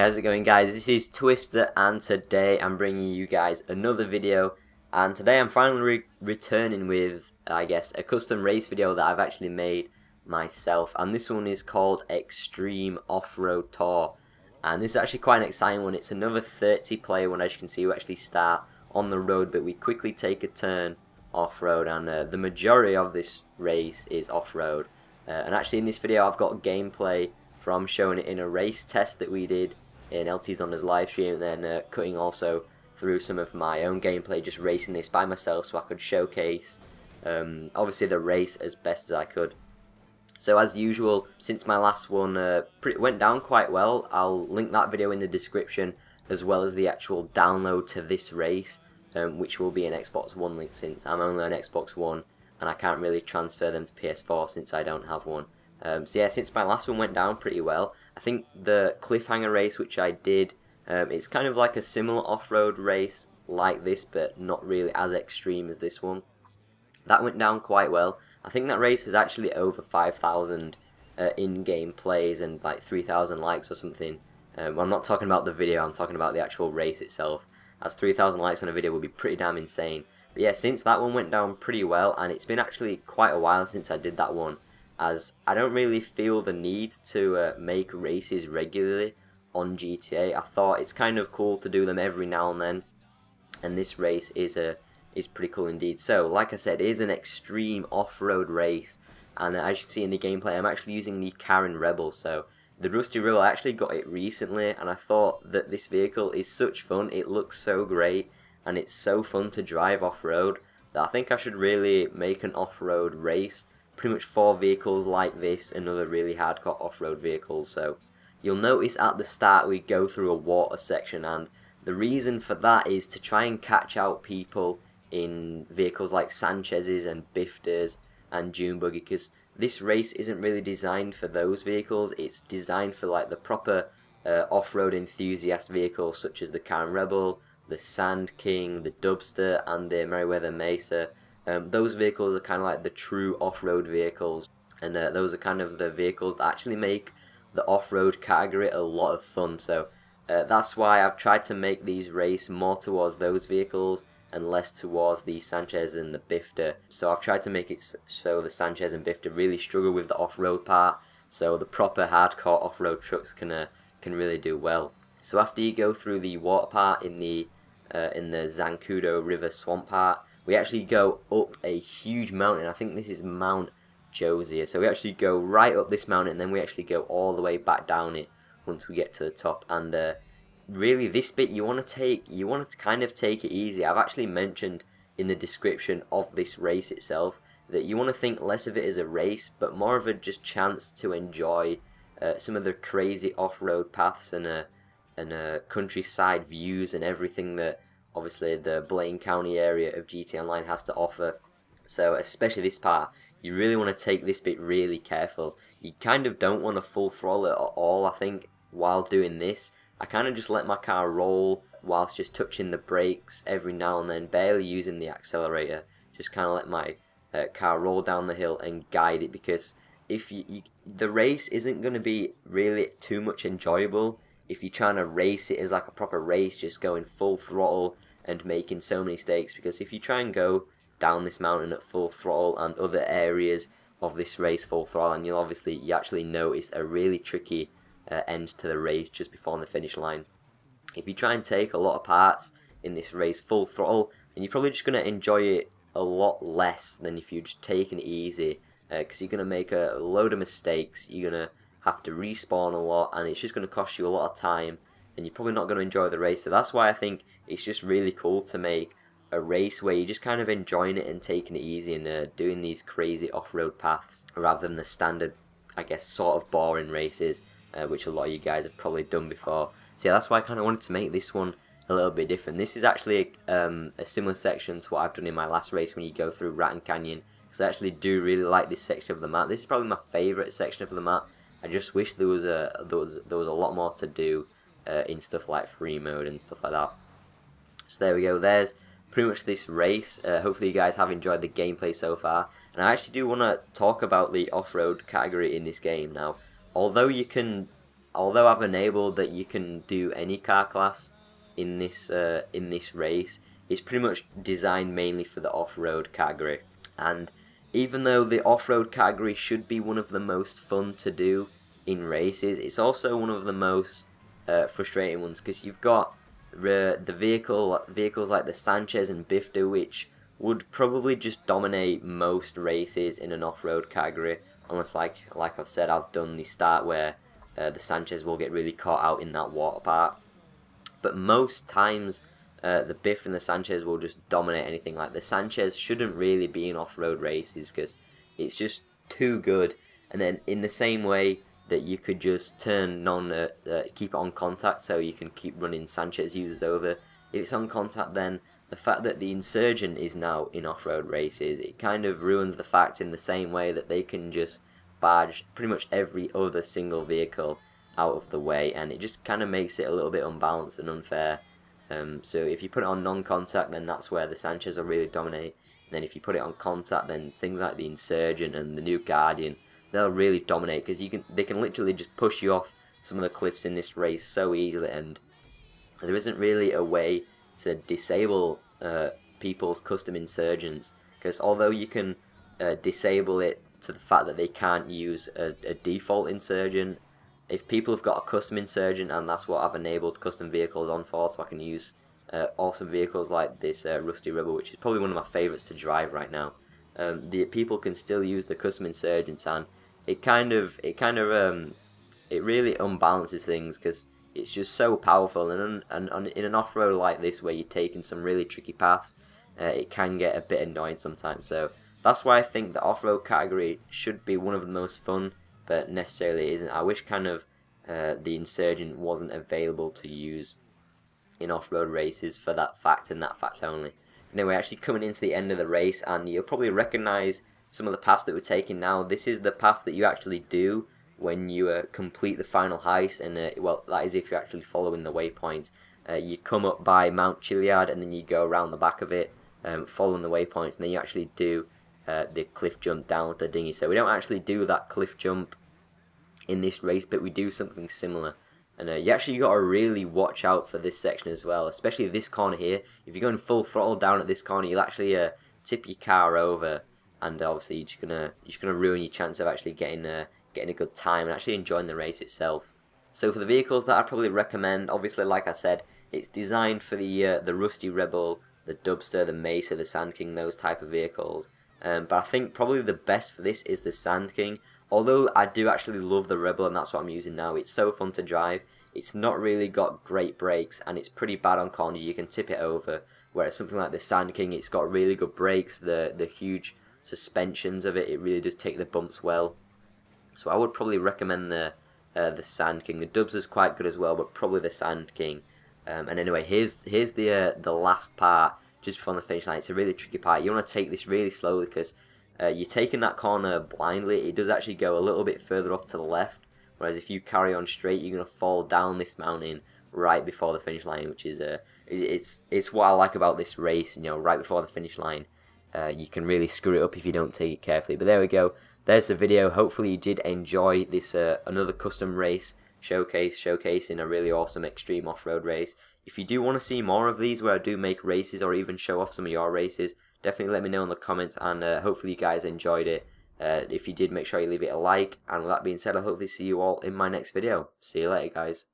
How's it going, guys? This is Twister, and today I'm bringing you guys another video. And today I'm finally returning with, I guess, a custom race video that I've actually made myself. And this one is called Extreme Off-Road Tour. And this is actually quite an exciting one. It's another 30-player one, as you can see. We actually start on the road, but we quickly take a turn off-road. And the majority of this race is off-road. And actually in this video I've got gameplay from showing it in a race test that we did in LT's on his live stream, and then cutting also through some of my own gameplay, just racing this by myself so I could showcase obviously the race as best as I could. So as usual, since my last one went down quite well, I'll link that video in the description, as well as the actual download to this race, which will be an Xbox One link, since I'm only on Xbox One and I can't really transfer them to PS4 since I don't have one. So yeah, since my last one went down pretty well, I think the cliffhanger race which I did, it's kind of like a similar off-road race like this, but not really as extreme as this one. That went down quite well. I think that race is actually over 5,000 in-game plays and like 3,000 likes or something. Well, I'm not talking about the video, I'm talking about the actual race itself, as 3,000 likes on a video would be pretty damn insane. But yeah, since that one went down pretty well, and it's been actually quite a while since I did that one, as I don't really feel the need to make races regularly on GTA. I thought it's kind of cool to do them every now and then, and this race is pretty cool indeed. So, like I said, it is an extreme off-road race, and as you can see in the gameplay, I'm actually using the Karin Rebel. So, the Rusty Rebel, I actually got it recently, and I thought that this vehicle is such fun. It looks so great, and it's so fun to drive off-road, that I think I should really make an off-road race. Pretty much 4 vehicles like this and other really hardcore off-road vehicles. So you'll notice at the start we go through a water section, and the reason for that is to try and catch out people in vehicles like Sanchez's and Biftas and Dune Buggy, because this race isn't really designed for those vehicles. It's designed for like the proper off-road enthusiast vehicles, such as the Karin Rebel, the Sandking, the Dubsta and the Meriwether Mesa. Those vehicles are kind of like the true off-road vehicles, and those are kind of the vehicles that actually make the off-road category a lot of fun. So that's why I've tried to make these race more towards those vehicles and less towards the Sanchez and the Bifta. So I've tried to make it so the Sanchez and Bifta really struggle with the off-road part, so the proper hardcore off-road trucks can really do well. So after you go through the water part in the Zancudo River swamp part, we actually go up a huge mountain. I think this is Mount Josiah. So we actually go right up this mountain, and then we actually go all the way back down it once we get to the top. And really, this bit you want to kind of take it easy. I've actually mentioned in the description of this race itself that you want to think less of it as a race, but more of a just chance to enjoy some of the crazy off-road paths and countryside views and everything that obviously the Blaine County area of GTA Online has to offer. So especially this part, you really want to take this bit really careful. You kind of don't want to full throttle it at all. I think while doing this, I kind of just let my car roll whilst just touching the brakes every now and then, barely using the accelerator. Just kind of let my car roll down the hill and guide it, because if the race isn't going to be really too much enjoyable if you're trying to race it as like a proper race, just going full throttle and making so many mistakes. Because if you try and go down this mountain at full throttle and other areas of this race full throttle, and you actually notice a really tricky end to the race just before the finish line. If you try and take a lot of parts in this race full throttle, then you're probably just going to enjoy it a lot less than if you're just taking it easy, because you're going to make a load of mistakes. You're going to have to respawn a lot, and it's just going to cost you a lot of time, and you're probably not going to enjoy the race. So that's why I think it's just really cool to make a race where you're just kind of enjoying it and taking it easy and doing these crazy off-road paths, rather than the standard, I guess, sort of boring races, which a lot of you guys have probably done before. So yeah, that's why I kind of wanted to make this one a little bit different. This is actually a similar section to what I've done in my last race when you go through Ratton Canyon, because I actually do really like this section of the map. This is probably my favourite section of the map. I just wish there was a lot more to do in stuff like free mode and stuff like that. So there we go. There's pretty much this race. Hopefully you guys have enjoyed the gameplay so far. And I actually do want to talk about the off-road category in this game now. Although you can although I've enabled that you can do any car class in this race, it's pretty much designed mainly for the off-road category. And even though the off-road category should be one of the most fun to do in races, it's also one of the most frustrating ones, because you've got the vehicles like the Sanchez and Bifta, which would probably just dominate most races in an off-road category, unless like I've said, I've done the start where the Sanchez will get really caught out in that water part. But most times the Biff and the Sanchez will just dominate anything. Like the Sanchez shouldn't really be in off-road races because it's just too good. And then in the same way that you could just turn keep it on contact, so you can keep running Sanchez users over. If it's on contact, then the fact that the Insurgent is now in off-road races, it kind of ruins the fact in the same way that they can just barge pretty much every other single vehicle out of the way, and it just kind of makes it a little bit unbalanced and unfair. So if you put it on non-contact, then that's where the Sanchez will really dominate. And then if you put it on contact, then things like the Insurgent and the new Guardian, they'll really dominate, because they can literally just push you off some of the cliffs in this race so easily, and there isn't really a way to disable people's custom Insurgents, because although you can disable it to the fact that they can't use a default Insurgent, if people have got a custom Insurgent, and that's what I've enabled custom vehicles on for, so I can use awesome vehicles like this Rusty Rebel, which is probably one of my favourites to drive right now. The people can still use the custom Insurgents, and it really unbalances things, because it's just so powerful, and in an off-road like this where you're taking some really tricky paths, it can get a bit annoying sometimes. So that's why I think the off-road category should be one of the most fun, but necessarily isn't. I wish kind of the Insurgent wasn't available to use in off-road races for that fact and that fact only. Anyway, actually coming into the end of the race, and you'll probably recognise some of the paths that we're taking now. This is the path that you actually do when you complete the final heist, and well, that is if you're actually following the waypoints. You come up by Mount Chiliad, and then you go around the back of it, following the waypoints, and then you actually do the cliff jump down with the dinghy. So we don't actually do that cliff jump in this race, but we do something similar. And you actually got to really watch out for this section as well, especially this corner here. If you're going full throttle down at this corner, you'll actually tip your car over, and obviously you're just gonna ruin your chance of actually getting a good time and actually enjoying the race itself. So for the vehicles that I'd probably recommend, obviously like I said, it's designed for the Rusty Rebel, the Dubsta, the Mesa, the Sandking, those type of vehicles. But I think probably the best for this is the Sandking. Although I do actually love the Rebel, and that's what I'm using now. It's so fun to drive. It's not really got great brakes, and it's pretty bad on corners. You can tip it over. Whereas something like the Sandking, it's got really good brakes. The huge suspensions of it, it really does take the bumps well. So I would probably recommend the Sandking. The Dubs is quite good as well, but probably the Sandking. And anyway, here's the last part just before the finish line. It's a really tricky part. You want to take this really slowly, because you're taking that corner blindly. It does actually go a little bit further off to the left, whereas if you carry on straight, you're going to fall down this mountain right before the finish line, which is it's what I like about this race. You know, right before the finish line, you can really screw it up if you don't take it carefully. But there we go. There's the video. Hopefully you did enjoy this another custom race showcasing a really awesome extreme off-road race. If you do want to see more of these where I do make races or even show off some of your races, definitely let me know in the comments, and hopefully you guys enjoyed it. If you did, make sure you leave it a like, and with that being said, I'll hopefully see you all in my next video. See you later, guys.